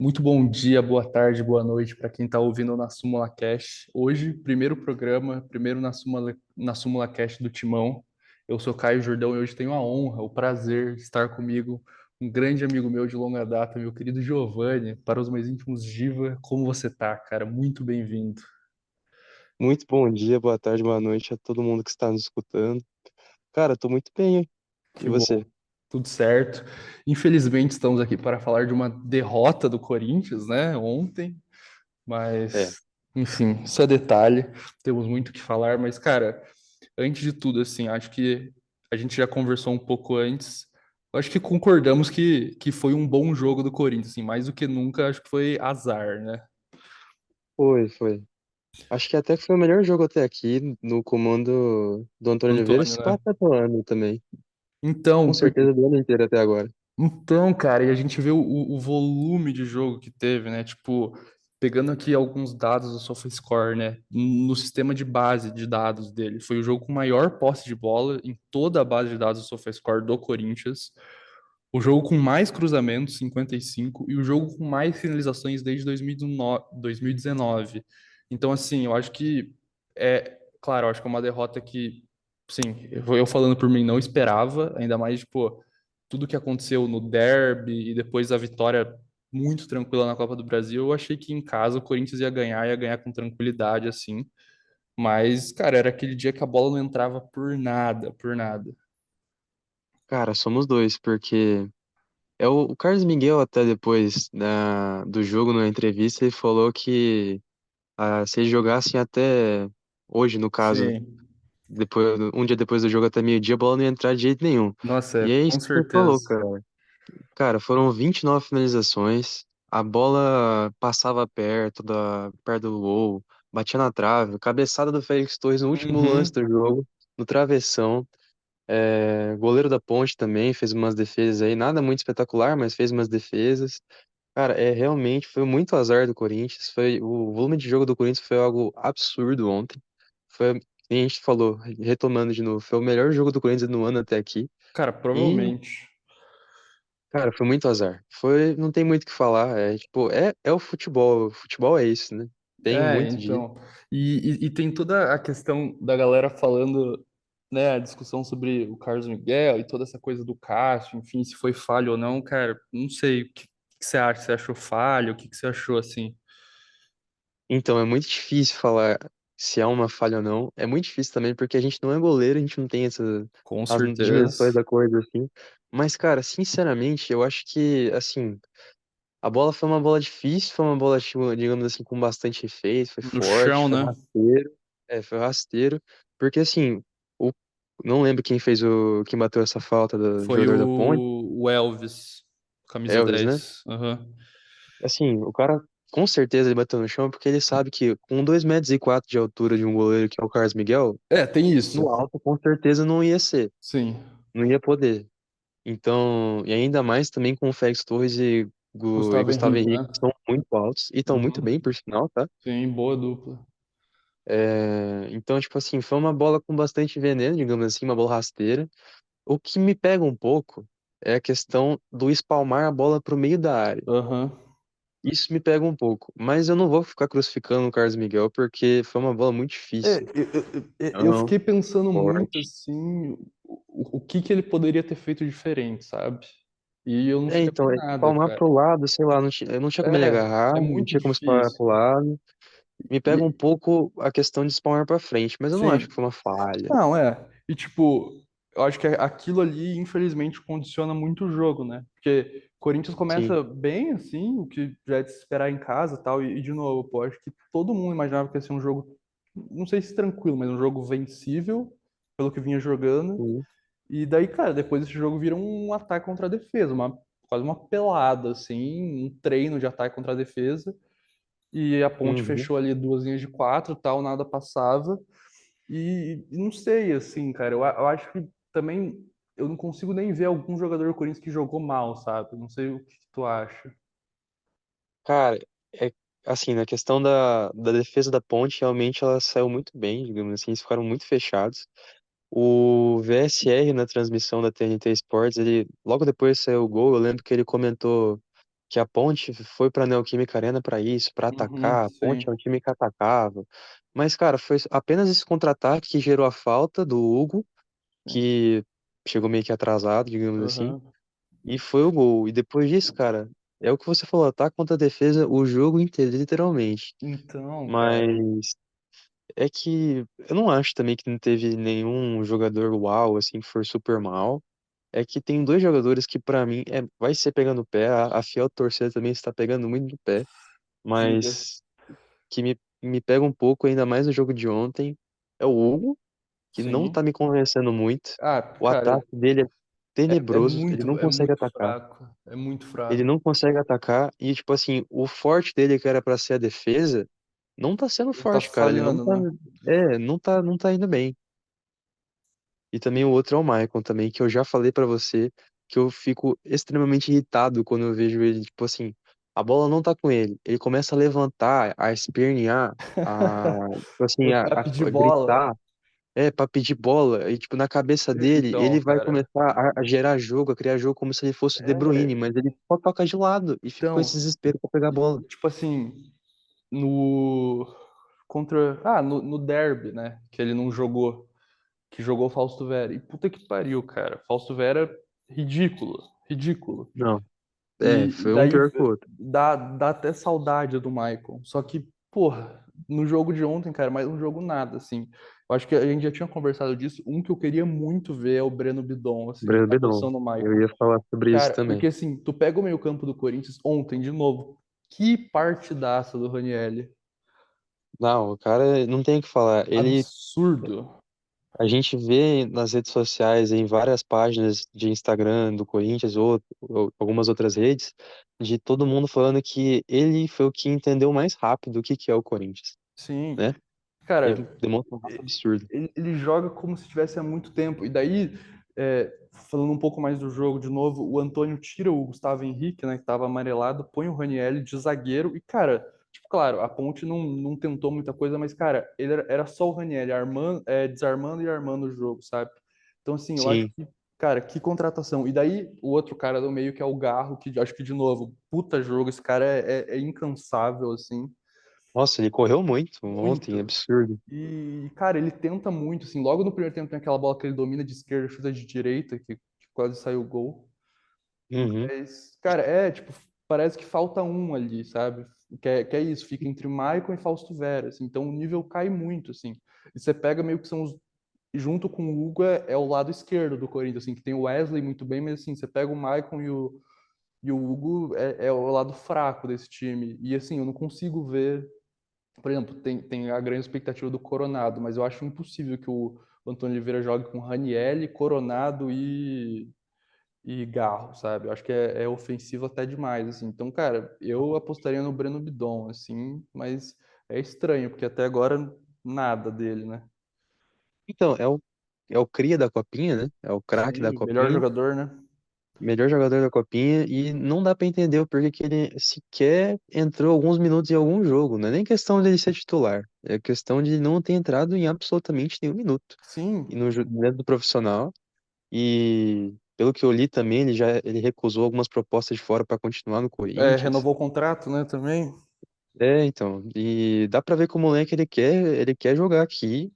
Muito bom dia, boa tarde, boa noite para quem está ouvindo na Súmula Cash. Hoje, primeiro programa, primeiro na Súmula Cash do Timão. Eu sou Caio Jordão e hoje tenho a honra, o prazer de estar comigo, um grande amigo meu de longa data, meu querido Giovanni, para os mais íntimos Giva. Como você tá, cara? Muito bem-vindo. Muito bom dia, boa tarde, boa noite a todo mundo que está nos escutando. Cara, tô muito bem, hein? E Que bom, você? tudo certo. Infelizmente, estamos aqui para falar de uma derrota do Corinthians, né, ontem. É, Mas, enfim, isso é detalhe. Temos muito o que falar, mas, cara, antes de tudo, assim, acho que a gente já conversou um pouco antes. Eu acho que concordamos que foi um bom jogo do Corinthians, assim, mais do que nunca, acho que foi azar, né? foi. Acho que até que foi o melhor jogo até aqui, no comando do Antônio Oliveira, Antônio, se né? pá, até do ano também. Então, Com certeza do ano inteiro até agora. Então, cara, e a gente vê o volume de jogo que teve, né? Tipo, pegando aqui alguns dados do SofaScore, né? No sistema de base de dados dele, foi o jogo com maior posse de bola em toda a base de dados do SofaScore do Corinthians. O jogo com mais cruzamentos, 55, e o jogo com mais finalizações desde 2019. Então, assim, eu acho que claro, eu acho que é uma derrota que, sim, eu falando por mim, não esperava, ainda mais, tipo, tudo que aconteceu no derby e depois a vitória muito tranquila na Copa do Brasil, eu achei que em casa o Corinthians ia ganhar com tranquilidade, assim. Mas, cara, era aquele dia que a bola não entrava por nada, por nada. Cara, somos dois, porque o Carlos Miguel até depois do jogo, na entrevista, ele falou que se eles jogassem até hoje, no caso, Sim. um dia depois do jogo até meio-dia, a bola não ia entrar de jeito nenhum. Nossa, E é com isso que você falou, certeza. cara. Cara, foram 29 finalizações, a bola passava perto do gol, batia na trave, cabeçada do Félix Torres no último lance Uhum. do jogo, no travessão. Goleiro da Ponte também fez umas defesas aí, nada muito espetacular, mas fez umas defesas. Cara, realmente foi muito azar do Corinthians, o volume de jogo do Corinthians foi algo absurdo ontem. Foi, nem a gente falou, retomando de novo, foi o melhor jogo do Corinthians no ano até aqui. Cara, E provavelmente. Cara, foi muito azar. Não tem muito o que falar. É o futebol. O futebol é isso, né? Tem É, muito disso. então. E tem toda a questão da galera falando, né, a discussão sobre o Carlos Miguel e toda essa coisa do Cássio, enfim, se foi falho ou não, cara, não sei. O que você acha? Você achou falho? O que você achou assim? Então, é muito difícil falar se é uma falha ou não. É muito difícil também porque a gente não é goleiro, a gente não tem Com as dimensões certeza. da coisa assim. Mas, cara, sinceramente, eu acho que, assim, a bola foi uma bola difícil, foi uma bola, tipo, digamos assim, com bastante efeito, foi No forte, chão, foi né? rasteiro. Foi rasteiro. Porque, assim, o, não lembro quem bateu essa falta do Foi jogador da Ponte. o Elvis, camisa Elvis, né? 10. Aham. Assim, o cara com certeza ele bateu no chão porque ele sabe que com 2,4 m de altura de um goleiro que é o Carlos Miguel, É, tem isso. no alto com certeza não ia ser, Sim. não ia poder. Então, e ainda mais também com o Félix Torres e Gustavo Gustavo Henrique, Henrique, né? que são muito altos e estão muito Uhum. bem, por sinal, tá? Sim, boa dupla. Então, tipo assim, foi uma bola com bastante veneno, digamos assim, uma bola rasteira. O que me pega um pouco é a questão do espalmar a bola pro meio da área. Aham. Isso me pega um pouco, mas eu não vou ficar crucificando o Carlos Miguel porque foi uma bola muito É, difícil. eu Aham. fiquei pensando muito Forte. assim, o que que ele poderia ter feito diferente, sabe? E eu não sei Então, nada, palmar cara. pro lado, sei lá, não tinha como ele agarrar, É não muito tinha como espalmar difícil. pro lado. Me pega um E, pouco a questão de espalmar pra frente, mas eu não acho sim, que foi uma falha. não, é. E tipo, eu acho que aquilo ali, infelizmente, condiciona muito o jogo, né? Porque o Corinthians Sim. começa bem, assim, o que já é de se esperar em casa e tal. E de novo, pô, acho que todo mundo imaginava que ia ser um jogo, não sei se tranquilo, mas um jogo vencível, pelo que vinha jogando. Sim. E daí, cara, depois esse jogo vira um ataque contra a defesa, quase uma pelada, assim, um treino de ataque contra a defesa. E a ponte Uhum. fechou ali duas linhas de quatro, tal, nada passava. E não sei, assim, cara, eu acho que também eu não consigo nem ver algum jogador do Corinthians que jogou mal, sabe? Não sei o que tu acha. Cara, é assim, na questão da defesa da Ponte, realmente ela saiu muito bem, digamos assim, eles ficaram muito fechados. O VSR na transmissão da TNT Sports, ele logo depois que saiu o gol, eu lembro que ele comentou. que a Ponte foi pra Neoquímica Arena pra isso, pra Uhum, atacar. A Ponte é um sim. time que atacava. Mas, cara, foi apenas esse contra-ataque que gerou a falta do Hugo, Sim. que chegou meio que atrasado, digamos assim, Aham. e foi o gol. E depois disso, cara, é o que você falou, ataque contra a defesa o jogo inteiro, literalmente. Então, cara. Mas é que eu não acho também que não teve nenhum jogador uau, assim, que foi super mal. É que tem dois jogadores que pra mim vai ser pegando no pé, a fiel torcida também está pegando muito no pé, Diga. mas que me pega um pouco, ainda mais no jogo de ontem, é o Hugo, que não tá Sim. me convencendo muito. Ah, O cara, ataque dele é é tenebroso, ele não muito, é consegue muito atacar. fraco. É muito Ele fraco. não consegue atacar e, tipo assim, o forte dele, que era pra ser a defesa, não tá sendo Ele tá forte, cara. Ele não falhando, tá, né? não tá indo bem. E também o outro é o Maicon também, que eu já falei pra você que eu fico extremamente irritado quando eu vejo ele, tipo assim, a bola não tá com ele. Ele começa a levantar, a espernear, tipo assim, Pra pedir a bola. gritar, pra pedir bola. E, tipo, na cabeça dele, ele Então, vai cara. começar a gerar jogo, a criar jogo como se ele fosse o De Bruyne, É, mas ele só toca de lado e fica com esse então, desespero pra pegar a bola. tipo assim, no contra, no derby, né, que ele não jogou, que jogou o Fausto Vera. E puta que pariu, cara. Fausto Vera ridículo, ridículo. Não, E foi um daí pior que o outro. dá até saudade do Maicon. Só que, porra, no jogo de ontem, cara, mais um jogo nada, assim. Eu acho que a gente já tinha conversado disso. Um que eu queria muito ver é o Breno Bidon, assim, Breno na Bidon. posição do Eu Maicon. ia falar sobre isso Cara, também. porque assim, tu pega o meio-campo do Corinthians ontem, de novo. Que partidaça do Ranielli. Não, o cara não tem o que falar. Absurdo. A gente vê nas redes sociais, em várias páginas de Instagram do Corinthians ou algumas outras redes, de todo mundo falando que ele foi o que entendeu mais rápido o que que é o Corinthians, Sim. né? Ele Cara, demonstra um raça absurdo. ele joga como se tivesse há muito tempo. E daí, falando um pouco mais do jogo de novo, o Antônio tira o Gustavo Henrique, né, que estava amarelado, põe o Ranielli de zagueiro. E, cara, tipo, claro, a Ponte não tentou muita coisa, mas, cara, ele era só o Ranielli armando, desarmando e armando o jogo, sabe? Então, assim, eu acho Sim. que, cara, que contratação. E daí, o outro cara do meio, que é o Garro, que acho que, de novo, puta jogo, esse cara é incansável, assim, Nossa, ele correu muito ontem, muito. absurdo. E, cara, ele tenta muito, assim, logo no primeiro tempo tem aquela bola que ele domina de esquerda, chuta de direita, que quase saiu o gol. Uhum. Mas, cara, tipo, parece que falta um ali, sabe? Que é isso, fica entre Maicon e Fausto Vera, assim, então o nível cai muito, assim. E você pega meio que são os. Junto com o Hugo é o lado esquerdo do Corinthians, assim, que tem o Wesley muito bem, mas assim, você pega o Maicon e o Hugo é o lado fraco desse time. E assim, eu não consigo ver. Por exemplo, tem a grande expectativa do Coronado, mas eu acho impossível que o Antônio Oliveira jogue com Ranielli, Coronado e Garro, sabe? Eu acho que é ofensivo até demais, assim. Então, cara, eu apostaria no Breno Bidon, assim, mas é estranho, porque até agora nada dele, né? Então, é o cria da Copinha, né? É o craque da Sim, melhor Copinha. jogador, né? Melhor jogador da Copinha e não dá pra entender o porquê que ele sequer entrou alguns minutos em algum jogo. Não é nem questão dele ser titular, é questão de ele não ter entrado em absolutamente nenhum minuto e Sim, dentro do profissional. E pelo que eu li também, ele recusou algumas propostas de fora para continuar no Corinthians. renovou o contrato, né, também. Então, e dá pra ver que o moleque ele quer jogar aqui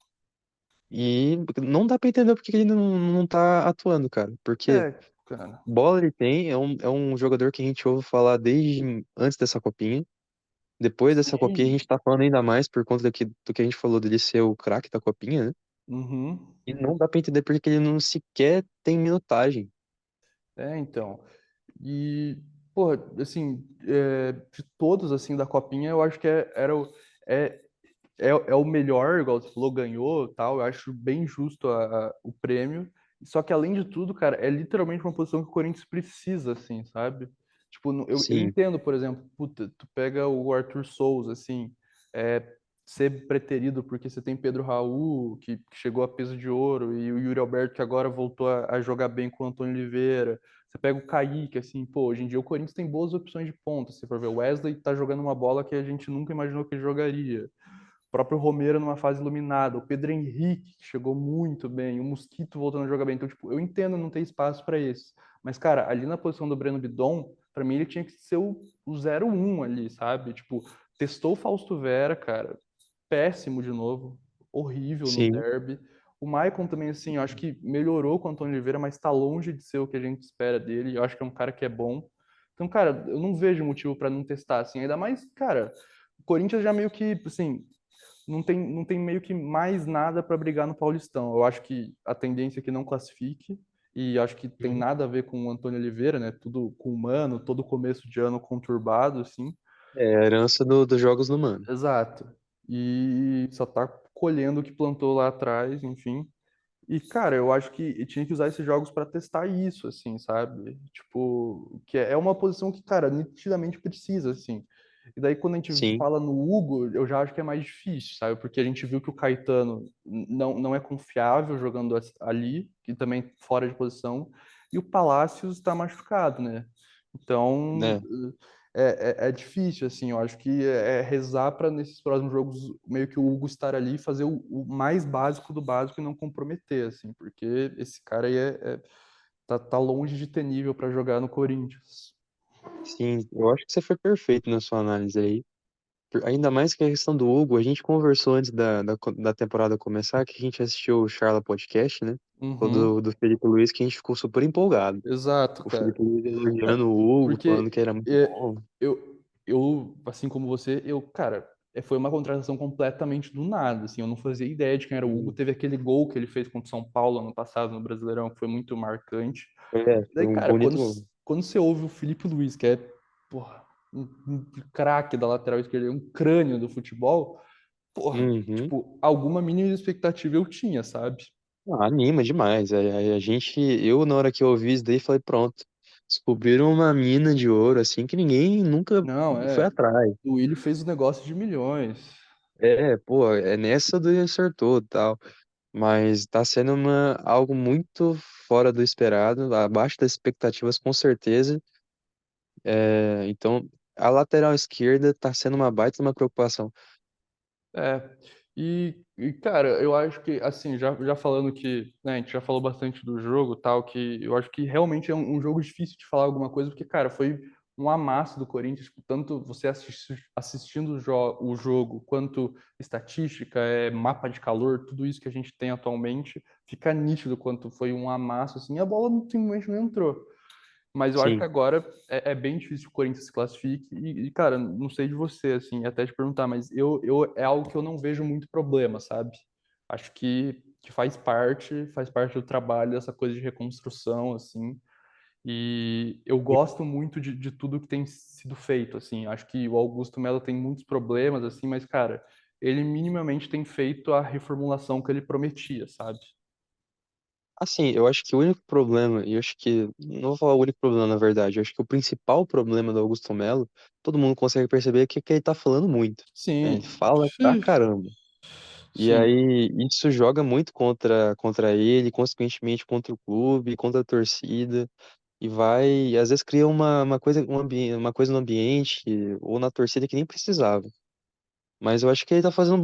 e não dá pra entender por que ele não tá atuando, cara. Porque Cara. bola ele tem, é um jogador que a gente ouve falar desde antes dessa copinha. Depois dessa copinha a Sim. gente tá falando ainda mais por conta do que a gente falou dele ser o craque da copinha, né? Uhum. E não dá pra entender porque ele não sequer tem minutagem. Então. E, porra, assim, de todos, assim, da Copinha, eu acho que é, é o melhor, igual você falou, ganhou, tal. Eu acho bem justo o prêmio. Só que, além de tudo, cara, é literalmente uma posição que o Corinthians precisa, assim, sabe? Tipo, eu Sim, entendo, por exemplo, puta, tu pega o Arthur Souza, assim, ser preterido porque você tem Pedro Raul, que chegou a peso de ouro, e o Yuri Alberto, que agora voltou a jogar bem com o Antônio Oliveira. Você pega o Kaique, assim, pô, hoje em dia o Corinthians tem boas opções de ponta. Se for ver, o Wesley tá jogando uma bola que a gente nunca imaginou que ele jogaria. O próprio Romero numa fase iluminada, o Pedro Henrique, que chegou muito bem, o Mosquito voltando a jogar bem. Então, tipo, eu entendo não ter espaço para esses. Mas, cara, ali na posição do Breno Bidon, Pra mim ele tinha que ser o 0-1 ali, sabe? Tipo, testou o Fausto Vera, cara, péssimo de novo, horrível no Sim. derby. O Maicon também, assim, eu acho que melhorou com o Antônio Oliveira, mas tá longe de ser o que a gente espera dele. Eu acho que é um cara que é bom. Então, cara, eu não vejo motivo pra não testar, assim. Ainda mais, cara, o Corinthians já meio que, assim, não tem meio que mais nada pra brigar no Paulistão. Eu acho que a tendência é que não classifique. E acho que tem Uhum. nada a ver com o Antônio Oliveira, né? Tudo com o Mano, todo começo de ano conturbado, assim. É a herança dos jogos do Mano. Exato. E só tá colhendo o que plantou lá atrás, enfim. E, cara, eu acho que tinha que usar esses jogos pra testar isso, assim, sabe? Tipo, que é uma posição que, cara, nitidamente precisa, assim. E daí, quando a gente Sim, fala no Hugo, eu já acho que é mais difícil, sabe? Porque a gente viu que o Caetano não é confiável jogando ali, e também fora de posição, e o Palácios tá machucado, né? Então, né? é difícil, assim. Eu acho que é rezar para nesses próximos jogos meio que o Hugo estar ali e fazer o mais básico do básico e não comprometer, assim, porque esse cara aí tá longe de ter nível para jogar no Corinthians. Sim, eu acho que você foi perfeito na sua análise aí. Ainda mais que a questão do Hugo, a gente conversou antes da temporada começar, que a gente assistiu o Charla Podcast, né? O Uhum, do Felipe Luiz, que a gente ficou super empolgado. exato, O cara. Felipe Luiz elogiando o Hugo, falando Porque que era muito é, bom. assim como você, cara, foi uma contratação completamente do nada, assim, eu não fazia ideia de quem era o Hugo. Sim. Teve aquele gol que ele fez contra o São Paulo ano passado no Brasileirão, que foi muito marcante. Foi Daí, um cara, bonito gol. quando você ouve o Felipe Luiz, que é, porra, um craque da lateral esquerda, um crânio do futebol, porra, Uhum. tipo, alguma mínima expectativa eu tinha, sabe? Ah, anima demais. Eu, na hora que eu ouvi isso daí, falei, pronto. Descobriram uma mina de ouro, assim, que ninguém nunca Não, foi atrás. o Willi fez um negócio de milhões. Pô, é nessa do acertou e tal. Mas tá sendo algo muito fora do esperado, abaixo das expectativas, com certeza. Então, a lateral esquerda tá sendo uma baita uma preocupação. É, cara, eu acho que, assim, já falando que, né, a gente já falou bastante do jogo, tal, que eu acho que realmente é um jogo difícil de falar alguma coisa, porque, cara, foi um amasso do Corinthians, tipo, tanto você assistindo o jogo, quanto estatística, mapa de calor, tudo isso que a gente tem atualmente, fica nítido quanto foi um amasso, assim, e a bola simplesmente não entrou. Mas eu acho que Sim. agora é bem difícil que o Corinthians se classifique. Cara, não sei de você, assim, até te perguntar, mas é algo que eu não vejo muito problema, sabe? Acho que faz parte do trabalho dessa coisa de reconstrução, assim. E eu gosto muito de tudo que tem sido feito, assim. Acho que o Augusto Melo tem muitos problemas, assim, mas, cara, ele minimamente tem feito a reformulação que ele prometia, sabe? Assim, eu acho que o único problema, e eu acho que, não vou falar o único problema na verdade, eu acho que o principal problema do Augusto Melo, todo mundo consegue perceber que ele tá falando muito, né? Ele Sim. fala pra caramba. E Sim. aí, isso joga muito contra ele, consequentemente contra o clube, contra a torcida, e às vezes cria uma coisa no ambiente ou na torcida que nem precisava. Mas eu acho que ele tá fazendo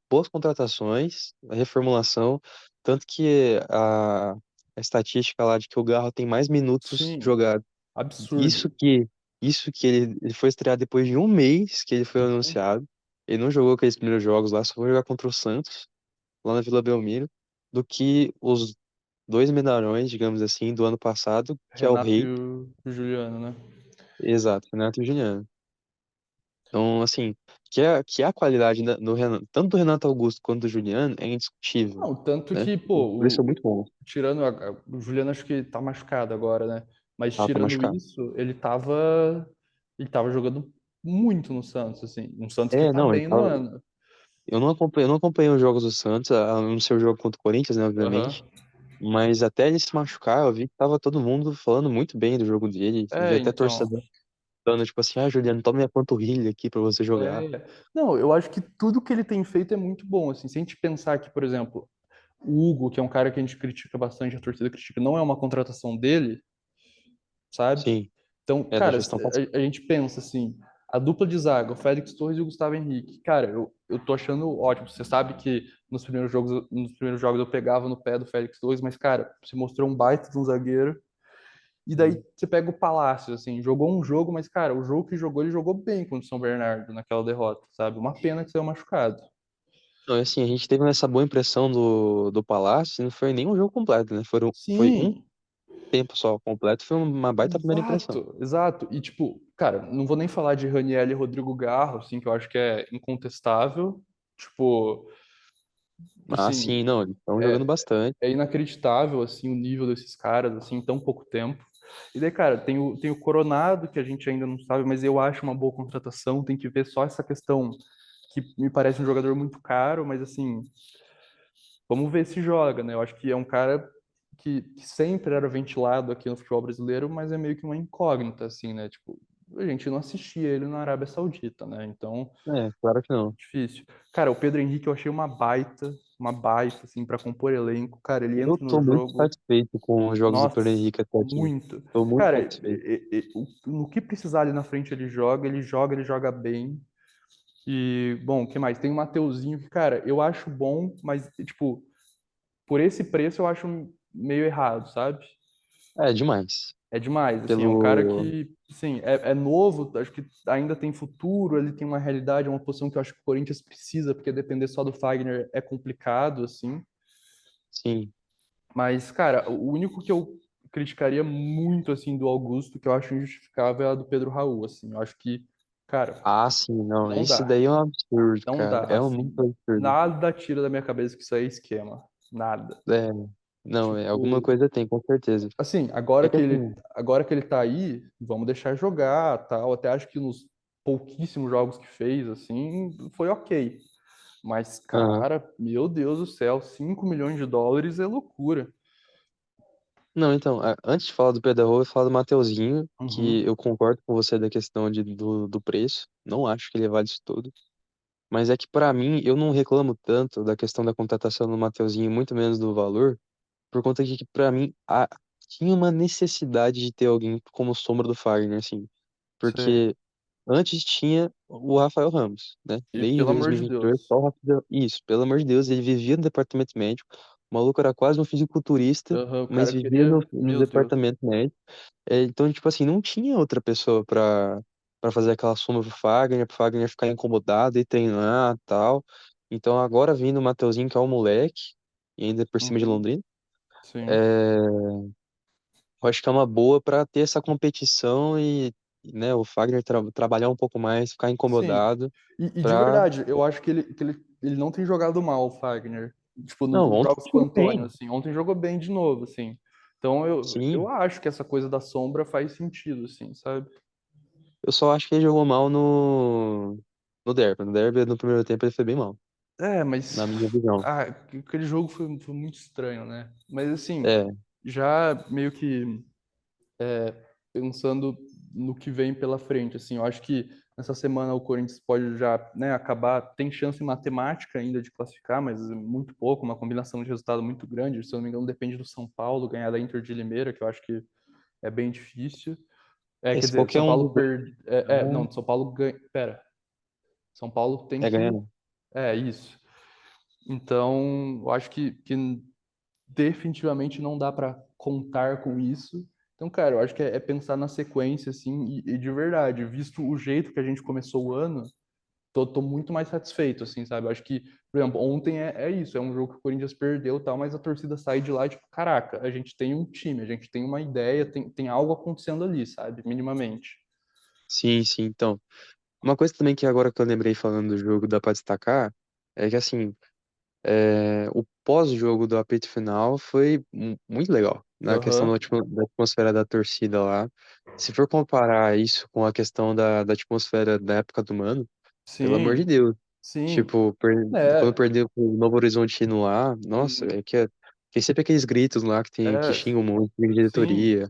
boas contratações, a reformulação, tanto que a estatística lá de que o Garro tem mais minutos Sim. jogados. Absurdo. Isso que, isso que ele foi estrear depois de um mês que ele foi Uhum. anunciado. Ele não jogou aqueles primeiros jogos lá, só foi jogar contra o Santos, lá na Vila Belmiro, do que os dois medalhões, digamos assim, do ano passado, que é o Renato e Rei, o Juliano, né? exato, Renato e Juliano. Então, assim, que a qualidade do Renato, tanto do Renato Augusto quanto do Juliano é indiscutível, Não, tanto né? que, pô, Por isso é muito bom. tirando o Juliano, acho que tá machucado agora, né? Mas Ah, tá tirando machucado. isso, ele tava jogando muito no Santos, assim, um Santos que tá Não, ele bem no tava. ano. Eu não acompanhei os jogos do Santos, a não ser o jogo contra o Corinthians, né, Aham. obviamente. Mas até ele se machucar, eu vi que tava todo mundo falando muito bem do jogo dele. Vi até Então. torcedor falando, tipo assim, Juliano, toma minha panturrilha aqui pra você jogar. Não, eu acho que tudo que ele tem feito é muito bom, assim. Se a gente pensar que, por exemplo, o Hugo, que é um cara que a gente critica bastante, a torcida critica, não é uma contratação dele, sabe? Sim, Então, da cara, gestão passada. a gente pensa assim, a dupla de zaga, o Félix Torres e o Gustavo Henrique. Cara, eu tô achando ótimo. Você sabe que nos primeiros jogos eu pegava no pé do Félix Torres, mas, cara, se mostrou um baita de um zagueiro. E daí Hum. você pega o Palácio, assim, jogou um jogo, mas, cara, o jogo que jogou, ele jogou bem contra o São Bernardo naquela derrota, sabe? Uma pena que saiu machucado. Não, assim, a gente teve essa boa impressão do Palácio, e não foi nem um jogo completo, né? Foi um Sim, tempo só completo, foi uma baita primeira impressão. exato, exato. E, tipo, cara, não vou nem falar de Raniel e Rodrigo Garro, assim, que eu acho que é incontestável. Tipo, Ah, assim, sim, não, eles estão jogando é, bastante. é inacreditável, assim, o nível desses caras, assim, em tão pouco tempo. E daí, cara, tem o Coronado, que a gente ainda não sabe, mas eu acho uma boa contratação. Tem que ver só essa questão que me parece um jogador muito caro, mas, assim, vamos ver se joga, né? Eu acho que é um cara que sempre era ventilado aqui no futebol brasileiro, mas é meio que uma incógnita, assim, né? Tipo, a gente não assistia ele na Arábia Saudita, né? Então, É, claro que não. difícil. Cara, o Pedro Henrique eu achei uma baita, assim, pra compor elenco. Cara, ele Eu entra no tô muito jogo, satisfeito com os jogos do nossa, Pedro Henrique até aqui. muito. Tô muito Cara, satisfeito. no que precisar ali na frente ele joga bem. E, bom, o que mais? Tem o Mateuzinho, que, cara, eu acho bom, mas, tipo, por esse preço eu acho meio errado, sabe? É, demais. É demais, assim, é um cara Pelo. que, sim, é novo, acho que ainda tem futuro, ele tem uma realidade, é uma posição que eu acho que o Corinthians precisa, porque depender só do Fagner é complicado, assim. Sim. Mas, cara, o único que eu criticaria muito, assim, do Augusto, que eu acho injustificável, é a do Pedro Raul, assim. Eu acho que, cara, Ah, sim, não. não Esse dá, daí é um absurdo, não cara. dá, É um muito assim. absurdo. Nada tira da minha cabeça que isso aí é esquema. Nada. É, não, alguma Tipo, coisa tem, com certeza. assim, É que assim, agora que ele tá aí, vamos deixar jogar, tal. Até acho que nos pouquíssimos jogos que fez, assim, foi ok. Mas, aham. cara, meu Deus do céu, 5 milhões de dólares é loucura. Não, então, antes de falar do Pedro, eu vou falar do Mateuzinho, que Uhum, eu concordo com você da questão do preço. Não acho que ele vale isso tudo. Mas é que pra mim, eu não reclamo tanto da questão da contratação do Mateuzinho, muito menos do valor, por conta de que pra mim tinha uma necessidade de ter alguém como sombra do Fagner, assim. sei. Porque antes tinha o Rafael Ramos, né? E Desde pelo amor de 2022, Deus. só o Rafael. Isso, pelo amor de Deus, ele vivia no departamento médico. O maluco era quase um fisiculturista, Aham, o mas cara vivia queria. no Meu Deus. departamento médico. Então, tipo assim, não tinha outra pessoa pra fazer aquela sombra pro Fagner ficar incomodado e treinar e tal. Então, agora vindo o Mateuzinho, que é um moleque, e ainda por cima de Uhum, Londrina, sim. é, eu acho que é uma boa pra ter essa competição e, né, o Fagner trabalhar um pouco mais, ficar Sim. incomodado. E de Pra... verdade, eu acho que ele não tem jogado mal, o Fagner. Tipo, Não, nos ontem jogos com o jogou Antônio, bem. assim. Ontem jogou bem de novo, assim. Então eu Sim, acho que essa coisa da sombra faz sentido, assim, sabe? eu só acho que ele jogou mal no derby. No derby, no primeiro tempo, ele foi bem mal, É, mas. na minha visão. Ah, aquele jogo foi muito estranho, né? Mas assim, É, já meio que pensando no que vem pela frente, assim, eu acho que nessa semana o Corinthians pode já, né, acabar, tem chance matemática ainda de classificar, mas muito pouco, uma combinação de resultado muito grande, se eu não me engano depende do São Paulo ganhar da Inter de Limeira, que eu acho que é bem difícil. Quer se dizer, qualquer São um Paulo dos dois não, São Paulo ganha, pera, São Paulo tem ganhar, que, não. isso. Então, eu acho que definitivamente não dá para contar com isso. Então, cara, eu acho que é pensar na sequência, assim, e de verdade, visto o jeito que a gente começou o ano, tô muito mais satisfeito, assim, sabe? Eu acho que, por exemplo, ontem é isso, é um jogo que o Corinthians perdeu e tal, mas a torcida sai de lá, tipo, caraca, a gente tem um time, a gente tem uma ideia, tem algo acontecendo ali, sabe? Minimamente. Sim, sim, então. Uma coisa também que agora que eu lembrei falando do jogo dá pra destacar é que, assim, o pós-jogo do apito final foi muito legal, na questão Aham. da atmosfera da torcida lá. Se for comparar isso com a questão da atmosfera da época do Mano, pelo amor de Sim, Deus. sim. Tipo, quando É, perdeu pro Novo Horizontino lá, nossa, uhum. tem sempre aqueles gritos lá que É, xingam muito, de sim. diretoria,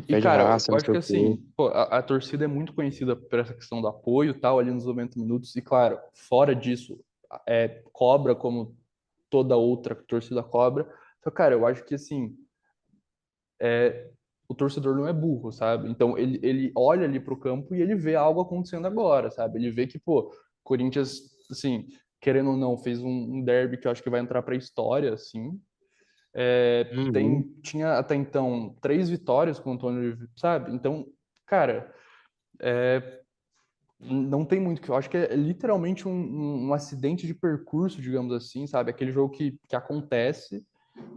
pede Cara, raça, eu não acho sei que o quê. assim, pô, a torcida é muito conhecida por essa questão do apoio e tal, ali nos 90 minutos, e claro, fora disso, cobra como toda outra torcida cobra. Então, cara, eu acho que assim, o torcedor não é burro, sabe? Então ele olha ali pro campo e ele vê algo acontecendo agora, sabe? Ele vê que, pô, Corinthians, assim, querendo ou não, fez um derby que eu acho que vai entrar pra história, assim, Uhum. Tinha até então 3 vitórias com o Antônio, sabe? Então, cara, não tem muito que eu acho que é literalmente um acidente de percurso, digamos assim, sabe? Aquele jogo que acontece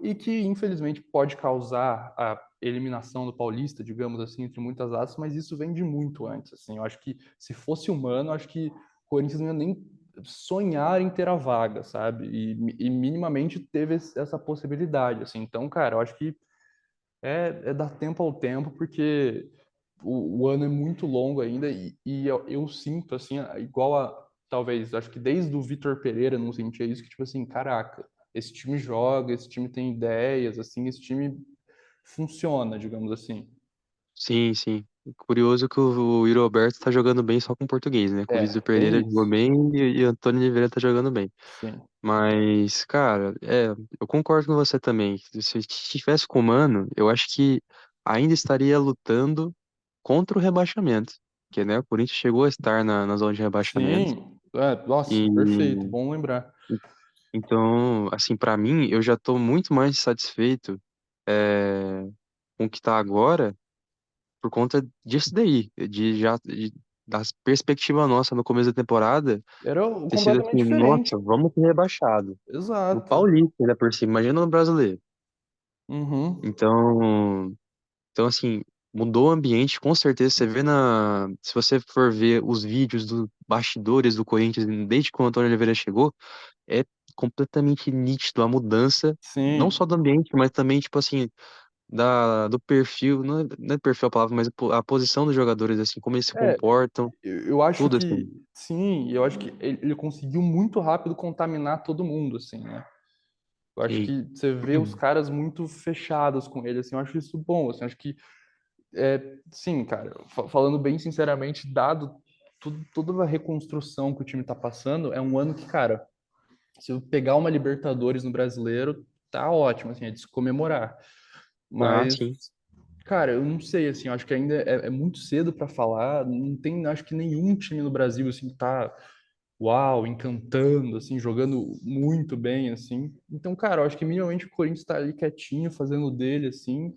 e que infelizmente pode causar a eliminação do Paulista, digamos assim, entre muitas aspas, mas isso vem de muito antes, assim. Eu acho que se fosse humano, eu acho que o Corinthians não ia nem sonhar em ter a vaga, sabe? E minimamente teve essa possibilidade, assim. Então, cara, eu acho que é dar tempo ao tempo, porque o ano é muito longo ainda e eu sinto, assim, igual a, talvez, acho que desde o Vitor Pereira não sentia isso, que tipo assim, caraca, esse time joga, esse time tem ideias, assim, esse time funciona, digamos assim. Sim, sim. Curioso que o Yuri Alberto tá jogando bem só com português, né? Que o Vitor Tem Pereira jogou isso. bem e o Antônio Oliveira tá jogando bem. Sim. Mas, cara, eu concordo com você também. Se estivesse com o Mano, eu acho que ainda estaria lutando contra o rebaixamento. Porque, né, o Corinthians chegou a estar na zona de rebaixamento. Sim. Nossa, E perfeito, bom lembrar. então, assim, pra mim, eu já tô muito mais satisfeito é, com o que tá agora por conta disso daí, da perspectiva nossa no começo da temporada Era ter sido completamente assim, diferente. nossa, vamos ser rebaixado. No Exato. Paulista, ainda por cima, imagina no Brasileiro. Uhum. Então, assim, mudou o ambiente, com certeza. Se você for ver os vídeos dos bastidores do Corinthians, desde que o Antônio Oliveira chegou, é completamente nítido a mudança, não Sim. só do ambiente, mas também, tipo assim, do perfil, não é perfil a palavra, mas a posição dos jogadores, assim, como eles se É, comportam, eu acho tudo que assim. sim, eu acho que ele conseguiu muito rápido contaminar todo mundo, assim, né? Eu acho Sim. que você vê os caras muito fechados com ele, assim, eu acho isso bom, assim, eu acho que, sim, cara, falando bem sinceramente, dado toda a reconstrução que o time tá passando, é um ano que, cara, se eu pegar uma Libertadores no Brasileiro, tá ótimo, assim, é de se comemorar. Ah, Mas, sim. cara, eu não sei, assim, eu acho que ainda é muito cedo para falar, não tem, acho que nenhum time no Brasil, assim, tá uau, encantando, assim, jogando muito bem, assim. Então, cara, eu acho que minimamente o Corinthians está ali quietinho, fazendo o dele, assim,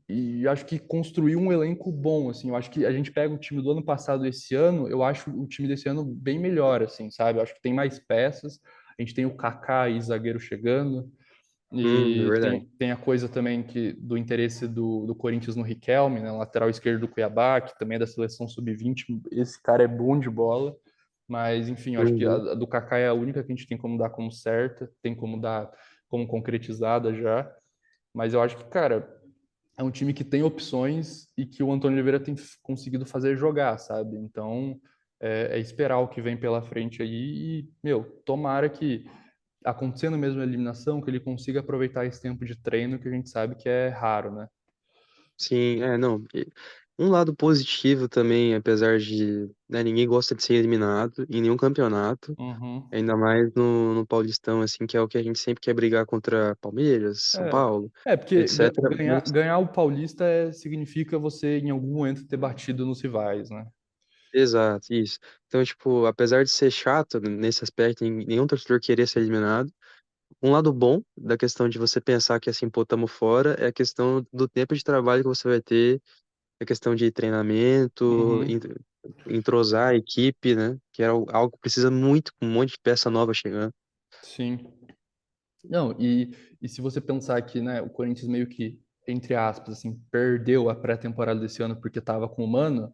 e acho que construiu um elenco bom, assim. Eu acho que a gente pega o time do ano passado e esse ano, eu acho o time desse ano bem melhor, assim, sabe? Eu acho que tem mais peças, a gente tem o Kaká e zagueiro chegando, É e verdade. tem a coisa também que do interesse do Corinthians no Riquelme, né, lateral esquerdo do Cuiabá, que também é da seleção sub-20. Esse cara é bom de bola. Mas, enfim, eu acho que Uhum. a do Kaká é a única que a gente tem como dar como certa, tem como dar como concretizada já. Mas eu acho que, cara, é um time que tem opções e que o Antônio Oliveira tem conseguido fazer jogar, sabe? Então, é esperar o que vem pela frente aí e, meu, tomara que, acontecendo mesmo a eliminação, que ele consiga aproveitar esse tempo de treino que a gente sabe que é raro, né? Sim, não. Um lado positivo também, apesar de, né, ninguém gosta de ser eliminado em nenhum campeonato, Uhum. ainda mais no Paulistão, assim, que é o que a gente sempre quer brigar contra Palmeiras, São Paulo, Porque etc. Mas, ganhar o Paulista significa você, em algum momento, ter batido nos rivais, né? exato, isso. Então, tipo, apesar de ser chato nesse aspecto, nenhum torcedor querer ser eliminado, um lado bom da questão de você pensar que assim, pô, tamo fora, é a questão do tempo de trabalho que você vai ter, a questão de treinamento, Uhum. entrosar a equipe, né? Que é algo que precisa muito, com um monte de peça nova chegando. Sim. Não, e se você pensar que, né, o Corinthians meio que, entre aspas, assim, perdeu a pré-temporada desse ano porque estava com o Mano,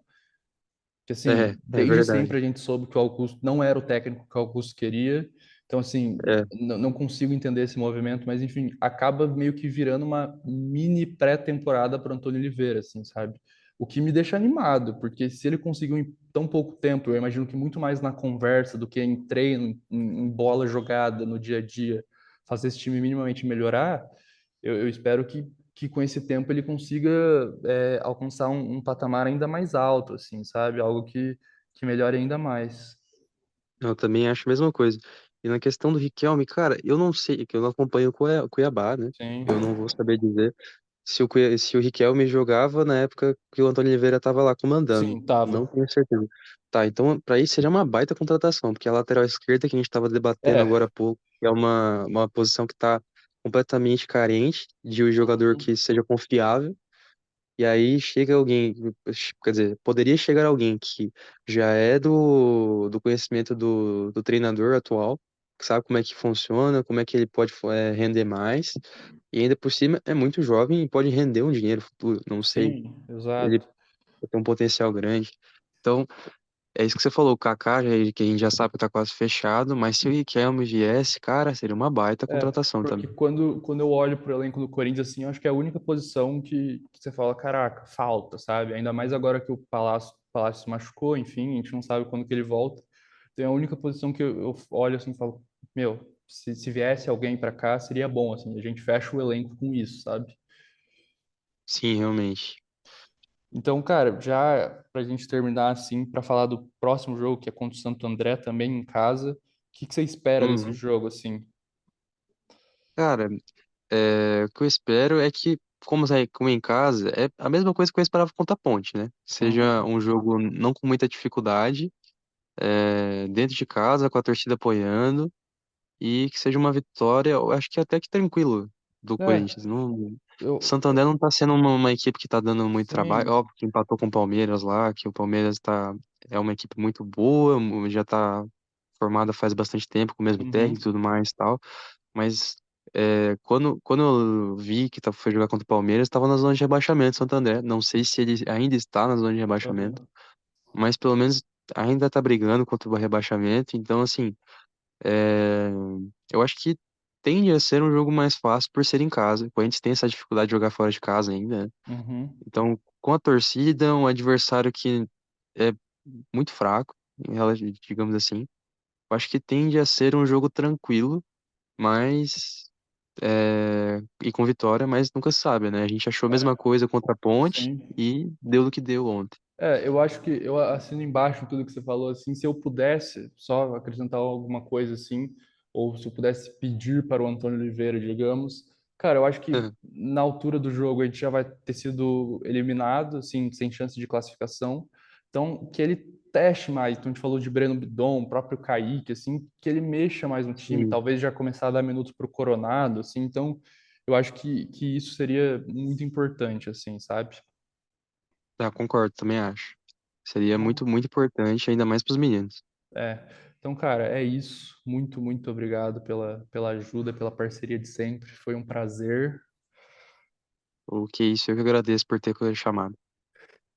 que assim, É desde verdade. sempre a gente soube que o Augusto não era o técnico que o Augusto queria. Então, assim, É, não consigo entender esse movimento, mas enfim, acaba meio que virando uma mini pré-temporada para Antônio Oliveira, assim, sabe? O que me deixa animado, porque se ele conseguiu em tão pouco tempo, eu imagino que muito mais na conversa do que em treino, em bola jogada no dia a dia, fazer esse time minimamente melhorar, eu espero que com esse tempo ele consiga alcançar um patamar ainda mais alto, assim, sabe? Algo que melhore ainda mais. eu também acho a mesma coisa. E na questão do Riquelme, cara, eu não sei, que eu não acompanho o Cuiabá, né? Sim, Eu não vou saber dizer se o Riquelme jogava na época que o Antônio Oliveira estava lá comandando. sim, tava. Não tenho certeza. Tá, então para isso seria uma baita contratação, porque a lateral esquerda que a gente estava debatendo É, agora há pouco, que é uma posição que tá. completamente carente de um jogador Uhum. que seja confiável. E aí chega alguém, quer dizer, poderia chegar alguém que já é do conhecimento do treinador atual, que sabe como é que funciona, como é que ele pode render mais, e ainda por cima é muito jovem e pode render um dinheiro futuro, não sei, Sim, ele exato. tem um potencial grande. Então, é isso que você falou, o Kaká, que a gente já sabe que tá quase fechado, mas se o Riquelme viesse, cara, seria uma baita É, contratação porque também. quando eu olho pro elenco do Corinthians, assim, eu acho que é a única posição que você fala, caraca, falta, sabe? Ainda mais agora que o Palácio se machucou, enfim, a gente não sabe quando que ele volta. Então é a única posição que eu olho assim e falo, meu, se viesse alguém pra cá, seria bom, assim, a gente fecha o elenco com isso, sabe? Sim, realmente. Então, cara, já pra gente terminar, assim, pra falar do próximo jogo, que é contra o Santo André, também em casa, o que que você espera desse Uhum. jogo, assim? Cara, o que eu espero é que, como em casa, é a mesma coisa que eu esperava contra a Ponte, né? Seja Uhum, um jogo não com muita dificuldade, dentro de casa, com a torcida apoiando, e que seja uma vitória, eu acho que até que tranquilo do é, Corinthians. Não, o eu, Santander não tá sendo uma equipe que tá dando muito trabalho. sim. Óbvio que empatou com o Palmeiras lá, que o Palmeiras é uma equipe muito boa, já tá formada faz bastante tempo com o mesmo técnico e Uhum, tudo mais e tal. Mas quando eu vi que foi jogar contra o Palmeiras, estava na zona de rebaixamento, Santo André. Não sei se ele ainda está na zona de rebaixamento, aham, mas pelo menos ainda tá brigando contra o rebaixamento. Então, assim, é, eu acho que tende a ser um jogo mais fácil por ser em casa. O Corinthians tem essa dificuldade de jogar fora de casa ainda, né? uhum. Então, com a torcida, um adversário que é muito fraco, digamos assim, eu acho que tende a ser um jogo tranquilo, mas e com vitória, mas nunca se sabe, né? A gente achou a mesma coisa contra a Ponte Sim. e deu no que deu ontem. Eu acho que eu assino embaixo tudo que você falou, assim, se eu pudesse só acrescentar alguma coisa assim, ou se eu pudesse pedir para o Antônio Oliveira, digamos, cara, eu acho que na altura do jogo a gente já vai ter sido eliminado, assim, sem chance de classificação, então que ele teste mais, então a gente falou de Breno Bidon, o próprio Kaique, assim, que ele mexa mais no time, Sim, talvez já começar a dar minutos para o Coronado, assim, então eu acho que isso seria muito importante, assim, sabe? concordo, também acho. Seria muito, muito importante, ainda mais para os meninos. É. Então, cara, é isso. Muito, muito obrigado pela ajuda, pela parceria de sempre. Foi um prazer. O que é isso, eu que agradeço por ter chamado.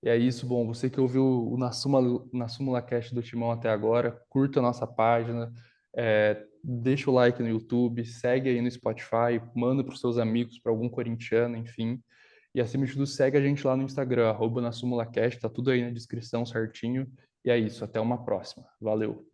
E é isso. Bom, você que ouviu o Na Súmula Cast do Timão até agora, curta a nossa página, deixa o like no YouTube, segue aí no Spotify, manda para os seus amigos, para algum corintiano, enfim. E acima de tudo, segue a gente lá no Instagram, @NaSúmulaCast, tá tudo aí na descrição certinho. E é isso. Até uma próxima. Valeu.